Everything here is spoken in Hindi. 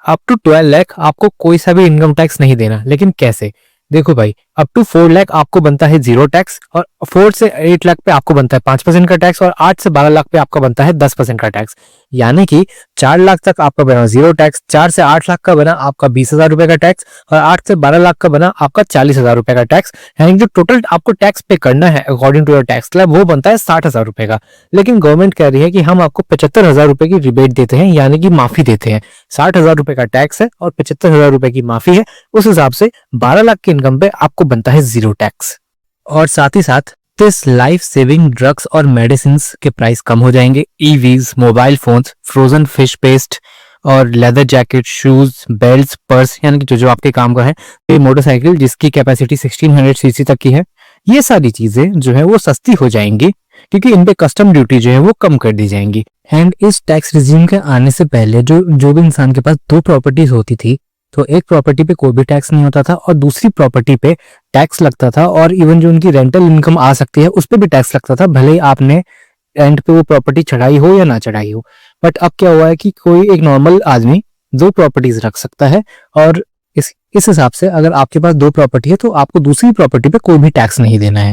अप टू 12 लाख आपको कोई सा भी इनकम टैक्स नहीं देना। लेकिन कैसे? देखो भाई, अप टू 4 लाख आपको बनता है 0 टैक्स, और 4 से 8 लाख पे आपको बनता है 5% का टैक्स, और 8 से 12 लाख पे आपका बनता है 10% का टैक्स। यानी कि 4 लाख तक आपका बना 0 टैक्स, 4 से 8 लाख का बना आपका 20,000 रुपए का टैक्स, और 8 से 12 लाख का बना आपका 40,000 रुपए का टैक्स। यानी जो टोटल आपको टैक्स पे करना है according to your tax slab वो बनता है 60,000 रुपए का। लेकिन गवर्नमेंट कह रही है कि हम आपको 75,000 रुपए की रिबेट देते हैं, यानी कि माफी देते हैं। 60,000 रुपए का टैक्स है और 75,000 रुपए की माफी है, उस हिसाब से 12 लाख की इनकम पे आपको बनता है 0 टैक्स। और साथ ही साथ दिस लाइफ सेविंग ड्रग्स और मेडिसिन के प्राइस कम हो जाएंगे। EVs, mobile phones, frozen fish paste और leather jacket, shoes, belt, purse, यानी कि जो आपके काम का है, ये मोटरसाइकिल जिसकी कैपेसिटी 1600 सीसी तक की है, ये सारी चीजें जो है वो सस्ती हो जाएंगी, क्योंकि इन पे कस्टम ड्यूटी जो है वो कम कर दी जाएंगी। एंड इस टैक्स रिजीम के आने से पहले जो भी इंसान के पास 2 प्रॉपर्टीज होती थी, तो एक प्रॉपर्टी पे कोई भी टैक्स नहीं होता था और दूसरी प्रॉपर्टी पे टैक्स लगता था, और इवन जो उनकी रेंटल इनकम आ सकती है उस पे भी टैक्स लगता था, भले ही आपने रेंट पे वो प्रॉपर्टी चढ़ाई हो या ना चढ़ाई हो। बट अब क्या हुआ है कि कोई एक नॉर्मल आदमी 2 प्रॉपर्टीज रख सकता है, और इस हिसाब से अगर आपके पास 2 प्रॉपर्टी है तो आपको दूसरी प्रॉपर्टी पे कोई भी टैक्स नहीं देना है।